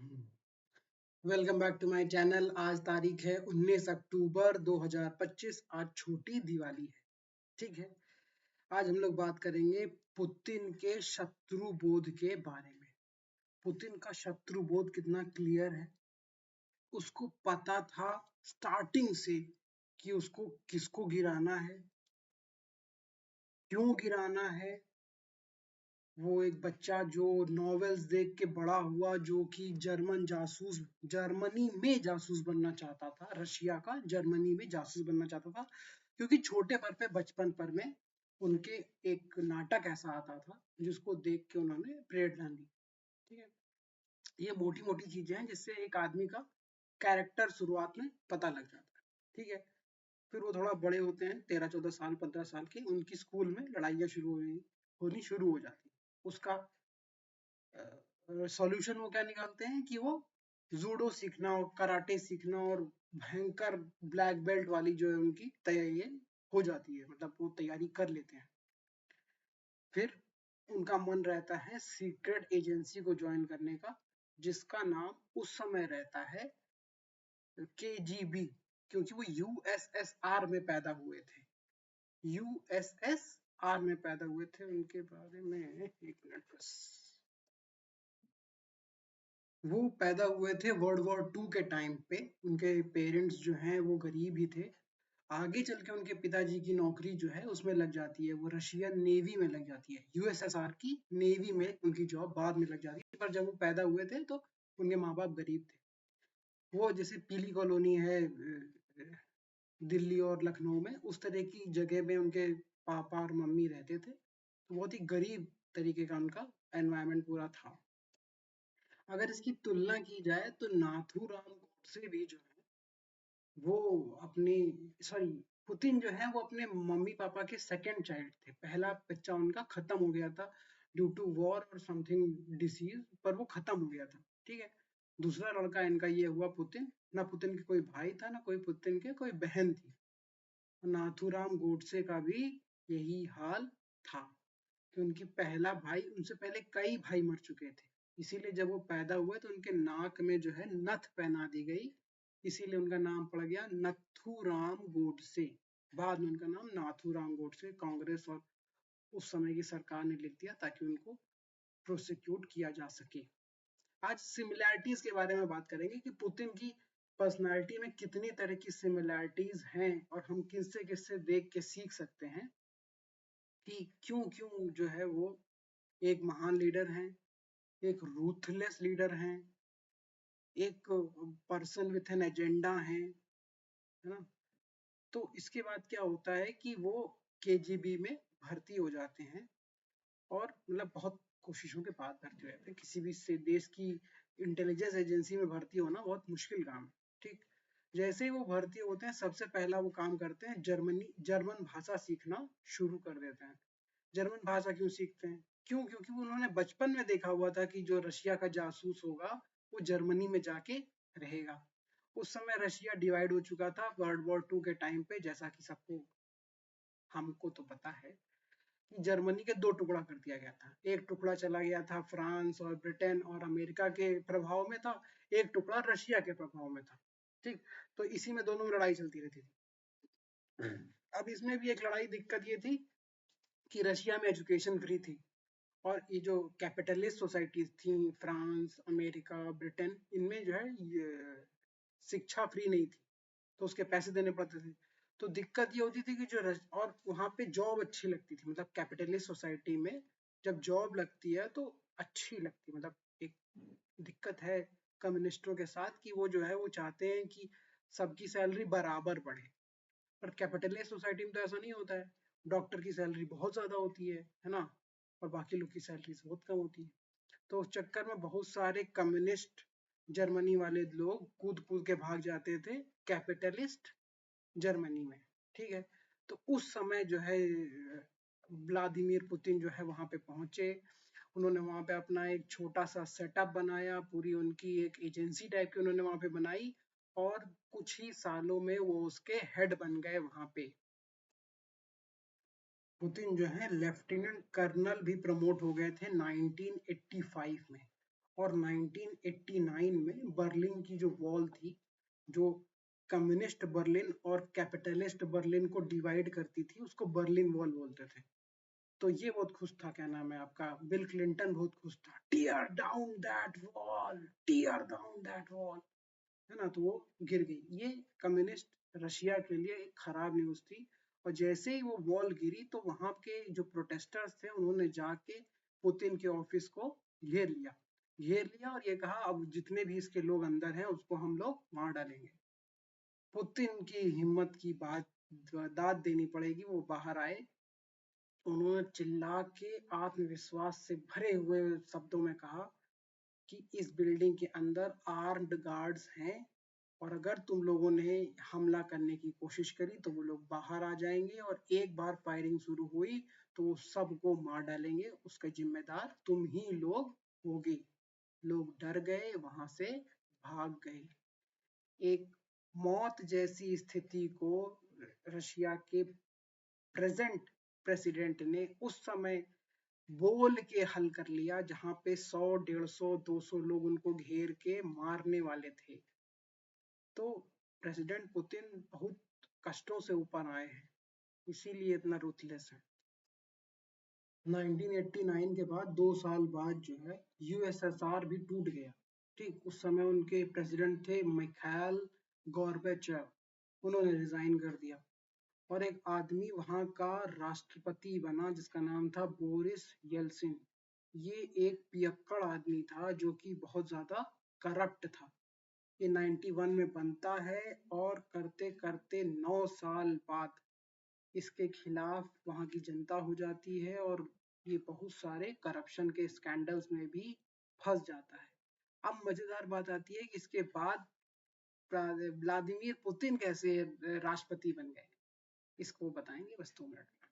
Welcome back to my channel. आज तारीख है 19 अक्टूबर 2025। आज छोटी दिवाली है। ठीक है। आज हम लोग बात करेंगे पुतिन के शत्रु बोध के बारे में। पुतिन का शत्रु बोध कितना क्लियर है। उसको पता था स्टार्टिंग से कि उसको किसको गिराना है, क्यों गिराना है। वो एक बच्चा जो नॉवेल्स देख के बड़ा हुआ, जो कि जर्मनी में जासूस बनना चाहता था, रशिया का जर्मनी में जासूस बनना चाहता था। क्योंकि छोटे पर पे बचपन पर में उनके एक नाटक ऐसा आता था जिसको देख के उन्होंने प्रेरणा ली। ठीक है। ये मोटी मोटी चीजें हैं जिससे एक आदमी का कैरेक्टर शुरुआत में पता लग जाता है। ठीक है। फिर वो थोड़ा बड़े होते हैं, 13-14 साल 15 साल के, उनकी स्कूल में लड़ाइयाँ होनी शुरू हो जाती है। उसका सॉल्यूशन वो क्या निकालते हैं कि वो जूडो सीखना और कराटे सीखना और भयंकर ब्लैक बेल्ट वाली जो है उनकी तैयारी हो जाती है, मतलब वो तैयारी कर लेते हैं। फिर उनका मन रहता है सीक्रेट एजेंसी को ज्वाइन करने का, जिसका नाम उस समय रहता है KGB, क्योंकि वो USSR में पैदा हुए थे। USSR में पैदा हुए थे। उनके बारे में एक मिनट बस। वो पैदा हुए थे वर्ल्ड वॉर 2 के टाइम पे। उनके पेरेंट्स जो हैं वो गरीब ही थे। आगे चल के उनके पिताजी की नौकरी जो है उसमें लग जाती है, वो रशियन नेवी में लग जाती है। USSR की नेवी में उनकी जॉब बाद में लग जाती है, पर जब वो पैदा हुए थे तो उनके माँ बाप गरीब थे। वो जैसे पीली कॉलोनी है दिल्ली और लखनऊ में, उस तरह की जगह में उनके पापा और मम्मी रहते थे। तो बहुत ही गरीब तरीके का उनका एनवायरनमेंट पूरा था। अगर इसकी तुलना की जाए तो नाथूराम गोडसे भी जो है वो अपनी सॉरी पुतिन जो है वो अपने मम्मी पापा के सेकंड चाइल्ड थे। पहला बच्चा उनका खत्म हो गया था ड्यू टू वॉर और समथिंग डिसीज, पर वो खत्म हो गया था। ठीक है। दूसरा लड़का इनका ये हुआ पुतिन। ना पुतिन के कोई भाई था, ना कोई पुतिन के कोई बहन थी। नाथूराम गोडसे का भी यही हाल था कि उनकी पहला भाई, उनसे पहले कई भाई मर चुके थे। इसीलिए जब वो पैदा हुए तो उनके नाक में जो है नथ पहना दी गई, इसीलिए उनका नाम पड़ गया नथुराम गोडसे। बाद में उनका नाम नाथुराम गोडसे कांग्रेस और उस समय की सरकार ने लिख दिया ताकि उनको प्रोसिक्यूट किया जा सके। आज सिमिलैरिटीज के बारे में बात करेंगे कि पुतिन की पर्सनालिटी में कितनी तरह की सिमिलैरिटीज हैं और हम किससे किससे देख के सीख सकते हैं कि क्यों क्यों जो है वो एक महान लीडर हैं, एक रूथलेस लीडर हैं, एक पर्सन विथ एन एजेंडा है ना। तो इसके बाद क्या होता है कि वो KGB में भर्ती हो जाते हैं और मतलब बहुत कोशिशों के बाद भर्ती हो जाते हैं। किसी भी से देश की इंटेलिजेंस एजेंसी में भर्ती होना बहुत मुश्किल काम है। ठीक। जैसे ही वो भर्ती होते हैं सबसे पहला वो काम करते हैं जर्मन भाषा सीखना शुरू कर देते हैं। जर्मन भाषा क्यों सीखते हैं? क्यों? क्योंकि उन्होंने बचपन में देखा हुआ था कि जो रशिया का जासूस होगा वो जर्मनी में जाके रहेगा। उस समय रशिया डिवाइड हो चुका था वर्ल्ड वॉर 2 के टाइम पे, जैसा कि सबको हमको तो पता है कि जर्मनी के दो टुकड़ा कर दिया गया था। एक टुकड़ा चला गया था फ्रांस और ब्रिटेन और अमेरिका के प्रभाव में था, एक टुकड़ा रशिया के प्रभाव में था। ठीक। तो इसी में दोनों में लड़ाई चलती रहती थी। अब इसमें भी एक लड़ाई दिक्कत ये थी कि रशिया में एजुकेशन फ्री थी और ये जो कैपिटलिस्ट सोसाइटीज थी, फ्रांस अमेरिका ब्रिटेन, इनमें जो है ये शिक्षा फ्री नहीं थी, तो उसके पैसे देने पड़ते थे। तो दिक्कत ये होती थी कि और वहाँ पे जॉब अच्छी लगती थी, मतलब कैपिटलिस्ट सोसाइटी में जब जॉब लगती है तो अच्छी लगती है। मतलब एक दिक्कत है कम्युनिस्टों के साथ कि वो जो है वो चाहते हैं कि सबकी सैलरी बराबर बढ़े, पर कैपिटलिस्ट सोसाइटी में तो ऐसा नहीं होता है। डॉक्टर की सैलरी बहुत ज्यादा होती है ना, और बाकी लोग की सैलरी बहुत कम होती है। तो उस चक्कर में बहुत सारे कम्युनिस्ट जर्मनी वाले लोग कूद कूद के भाग जाते थे कैपिटलिस्ट जर्मनी में। ठीक है। तो उस समय जो है व्लादिमीर पुतिन जो है वहां पे पहुंचे। उन्होंने वहां पे अपना एक छोटा सा सेटअप बनाया, पूरी उनकी एक एजेंसी टाइप की उन्होंने वहां पे बनाई और कुछ ही सालों में वो उसके हेड बन गए वहां पे। पुतिन जो है लेफ्टिनेंट कर्नल भी प्रमोट हो गए थे 1985 में। और 1989 में बर्लिन की जो वॉल थी, जो कम्युनिस्ट बर्लिन और कैपिटलिस्ट बर्लिन को डिवाइड करती थी, उसको बर्लिन वॉल बोलते थे। तो ये बहुत खुश था, क्या नाम है आपका, बिल क्लिंटन बहुत खुश था, tear down that wall, tear down that wall, है ना। तो वो गिर गई। ये कम्युनिस्ट रशिया के लिए एक खराब न्यूज थी। और जैसे ही वो वॉल गिरी तो वहां के जो प्रोटेस्टर्स थे उन्होंने जाके पुतिन के ऑफिस को घेर लिया और ये कहा अब जितने भी इसके लोग अंदर हैं उसको हम लोग मार डालेंगे। पुतिन की हिम्मत की बात दाद देनी पड़ेगी, वो बाहर आए। उन्होंने चिल्ला के आत्मविश्वास से भरे हुए शब्दों में कहा कि इस बिल्डिंग के अंदर आर्म्ड गार्ड्स हैं और अगर तुम लोगों ने हमला करने की कोशिश करी तो वो लोग बाहर आ जाएंगे और एक बार फायरिंग शुरू हुई तो वो सबको मार डालेंगे, उसका जिम्मेदार तुम ही लोग होगे। लोग डर गए, वहां से भाग गए। एक मौत जैसी स्थिति को रशिया के प्रेजेंट प्रेसिडेंट ने उस समय बोल के हल कर लिया, जहां पे 100 150 200 लोग उनको घेर के मारने वाले थे। तो प्रेसिडेंट पुतिन बहुत कष्टों से ऊपर आए हैं, इसीलिए इतना रूथलेस है। 1989 के बाद 2 साल बाद जो है यूएसएसआर भी टूट गया। ठीक उस समय उनके प्रेसिडेंट थे मिखाइल गॉर्बेचव, उन्होंने रिजाइन कर दिया और एक आदमी वहां का राष्ट्रपति बना जिसका नाम था बोरिस येल्सिन। ये एक पियक्कड़ आदमी था जो कि बहुत ज्यादा करप्ट था। ये 91 में बनता है और करते करते 9 साल बाद इसके खिलाफ वहां की जनता हो जाती है और ये बहुत सारे करप्शन के स्कैंडल्स में भी फंस जाता है। अब मजेदार बात आती है कि इसके बाद व्लादिमीर पुतिन कैसे राष्ट्रपति बन गए, इसको बताएंगे बस 2 मिनट में।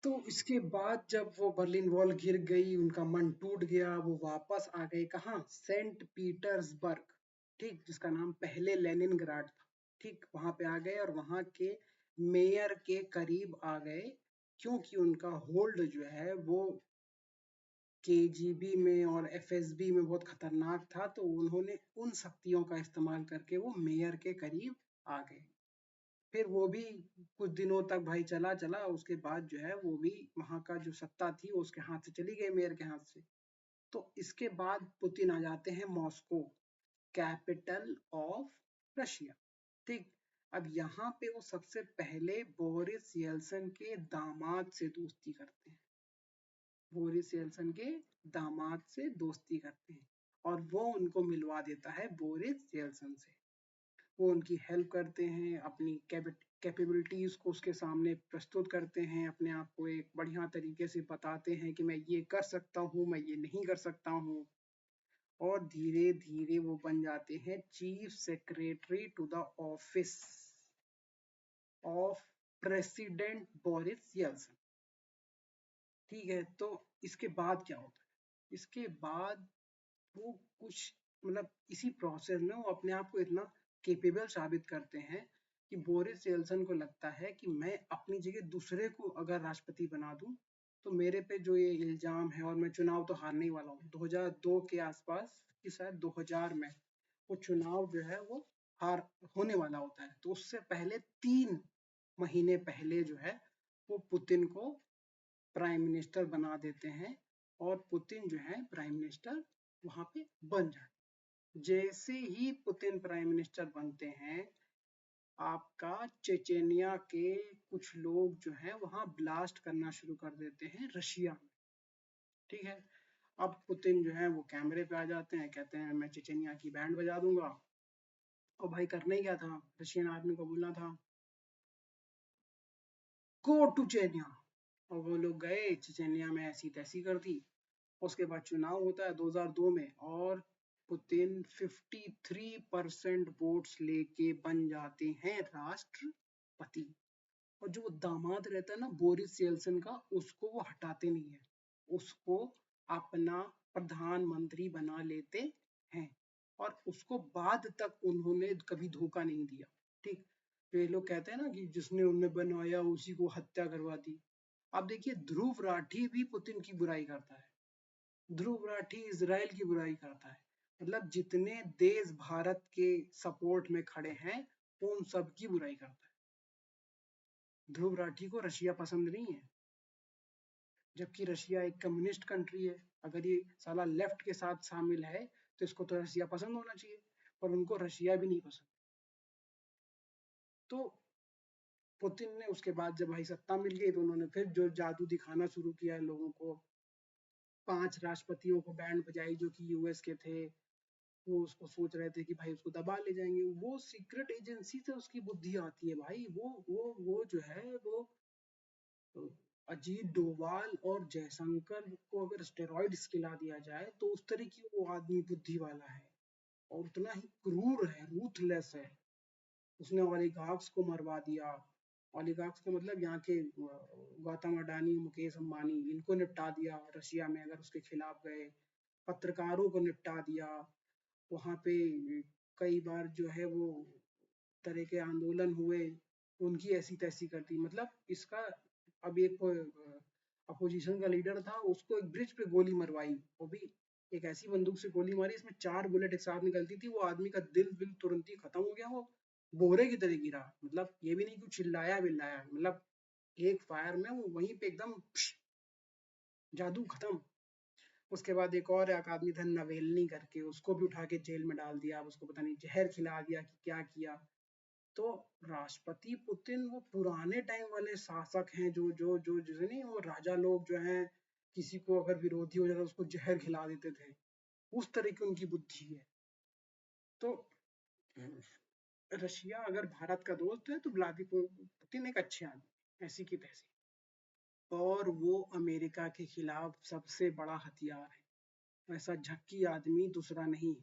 तो इसके बाद जब वो बर्लिन वॉल गिर गई, उनका मन टूट गया, वो वापस आ गए कहाँ, सेंट पीटर्सबर्ग, ठीक जिसका नाम पहले लेनिनग्राड था। ठीक वहां पे आ गए और वहां के मेयर के करीब आ गए, क्योंकि उनका होल्ड जो है वो केजीबी में और एफएसबी में बहुत खतरनाक था। तो उन्होंने उन शक्तियों का इस्तेमाल करके वो मेयर के करीब आ गए। फिर वो भी कुछ दिनों तक भाई चला चला, उसके बाद जो है वो भी वहां का जो सत्ता थी वो उसके हाथ से चली गई, मेयर के हाथ से। तो इसके बाद पुतिन आ जाते हैं मॉस्को, कैपिटल ऑफ रशिया। ठीक, अब यहाँ पे वो सबसे पहले बोरिस येल्सिन के दामाद से दोस्ती करते हैं, बोरिस येल्सिन के दामाद से दोस्ती करते हैं और वो उनको मिलवा देता है बोरिस येल्सिन से। वो उनकी हेल्प करते हैं, अपनी कैपेबिलिटीज को उसके सामने प्रस्तुत करते हैं, अपने आप को एक बढ़िया तरीके से बताते हैं कि मैं ये कर सकता हूँ, मैं ये नहीं कर सकता हूँ। और धीरे धीरे वो बन जाते हैं chief secretary to the office of president Boris Yeltsin. ठीक है, तो इसके बाद क्या होता है, इसके बाद वो कुछ मतलब इसी प्रोसेस में वो अपने आप को इतना केपेबल साबित करते हैं कि बोरिस येल्सिन को लगता है कि मैं अपनी जगह दूसरे को अगर राष्ट्रपति बना दूं तो मेरे पे जो ये इल्जाम है, और मैं चुनाव तो हारने ही वाला हूँ 2002 के आसपास, कि शायद 2000 में वो चुनाव जो है वो हार होने वाला होता है। तो उससे पहले 3 महीने पहले जो है वो पुतिन को प्राइम मिनिस्टर बना देते हैं और पुतिन जो है प्राइम मिनिस्टर वहां पे बन जाए। जैसे ही पुतिन प्राइम मिनिस्टर बनते हैं, आपका चेचेनिया के कुछ लोग जो है वहां ब्लास्ट करना शुरू कर देते हैं रशिया में। ठीक है, अब पुतिन जो है वो कैमरे पे आ जाते हैं, कहते हैं मैं चेचेनिया की बैंड बजा दूंगा। और भाई करना ही क्या था, रशियन आर्मी को बोलना था गो टू चेनिया, और वो लोग गए चेचेनिया में, ऐसी तैसी कर दी। उसके बाद चुनाव होता है 2002 में और पुतिन 53% वोट्स लेके बन जाते हैं राष्ट्रपति। और जो दामाद रहता है ना बोरिस येल्सिन का, उसको वो हटाते नहीं है, उसको अपना प्रधानमंत्री बना लेते हैं और उसको बाद तक उन्होंने कभी धोखा नहीं दिया। ठीक, तो ये लोग कहते हैं ना कि जिसने उन्हें बनवाया उसी को हत्या करवा दी। अब देखिए ध्रुव राठी भी पुतिन की बुराई करता है, ध्रुव राठी इजराइल की बुराई करता है। मतलब जितने देश भारत के सपोर्ट में खड़े हैं वो उन सब की बुराई करता है। ध्रुव राठी को रशिया पसंद नहीं है, जबकि रशिया एक कम्युनिस्ट कंट्री है। अगर ये साला लेफ्ट के साथ शामिल है तो इसको तो रशिया पसंद होना चाहिए, पर उनको रशिया भी नहीं पसंद। तो पुतिन ने उसके बाद जब भाई सत्ता मिल गई तो उन्होंने फिर जो जादू दिखाना शुरू किया है लोगों को, 5 राष्ट्रपतियों को बैंड बजाई जो कि यूएस के थे, वो उसको सोच रहे थे कि भाई उसको दबा ले जाएंगे। वो सीक्रेट एजेंसी से उसकी बुद्धि आती है भाई। वो जो है वो अजीत डोभाल और जयशंकर को अगर स्टेरॉइड्स खिला दिया जाए तो उस तरह की वो आदमी बुद्धि वाला है, और उतना ही क्रूर है, रूथलेस है। उसने ओलिगार्क्स को मरवा दिया। ओलिगार्क्स का मतलब यहाँ के गौतम अडानी, मुकेश अंबानी, इनको निपटा दिया रशिया में अगर उसके खिलाफ गए। पत्रकारों को निपटा दिया वहां पे। कई बार जो है वो तरह के आंदोलन हुए, उनकी ऐसी तैसी कर दी। मतलब इसका अब एक अपोजिशन का लीडर था, उसको एक ब्रिज पे गोली मरवाई, वो भी एक ऐसी बंदूक से गोली मारी इसमें 4 बुलेट एक साथ निकलती थी। वो आदमी का दिल बिल तुरंत ही खत्म हो गया, वो बोरे की तरह गिरा। मतलब ये भी नहीं कि चिल्लाया बिल्लाया, मतलब एक फायर में वो वहीं पे एकदम जादू खत्म। उसके बाद एक और एक आदमी था नवेलनी करके, उसको भी उठा के जेल में डाल दिया। उसको पता नहीं जहर खिला दिया कि क्या किया। तो राष्ट्रपति पुतिन वो पुराने टाइम वाले शासक हैं, जो जो जो जैसे नहीं वो राजा लोग जो हैं, किसी को अगर विरोधी हो जाता उसको जहर खिला देते थे, उस तरह की उनकी बुद्धि है। तो रशिया अगर भारत का दोस्त है तो व्लादिमीर पुतिन एक अच्छे आदमी ऐसी की तैसी। और वो अमेरिका के खिलाफ सबसे बड़ा हथियार है। ऐसा झक्की आदमी दूसरा नहीं।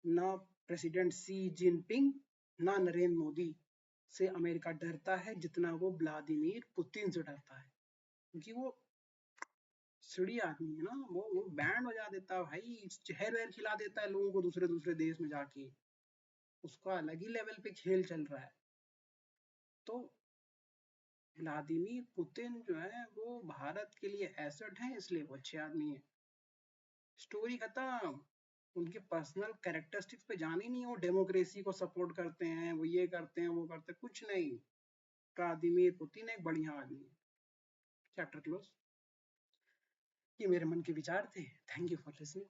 ना प्रेसिडेंट सी जिनपिंग, ना नरेंद्र मोदी से अमेरिका डरता है जितना वो व्लादिमीर पुतिन से डरता है। क्योंकि वो सीढ़ी आदमी है ना, वो बैंड बजा देता है भाई, जहर वहर खिला देता है लोगों को दूसरे दूसरे देश में जाके। उसका अलग ही लेवल पे खेल चल रहा है। तो व्लादिमीर पुतिन जो है वो भारत के लिए एसेट है, इसलिए वो अच्छे आदमी है। स्टोरी खत्म। उनके पर्सनल कैरेक्टरिस्टिक्स पे जाने ही नहीं। वो डेमोक्रेसी को सपोर्ट करते हैं, वो ये करते हैं, वो करते हैं, कुछ नहीं। व्लादिमीर पुतिन एक बढ़िया आदमी है। Chapter close. ये मेरे मन के विचार थे। Thank you for listening.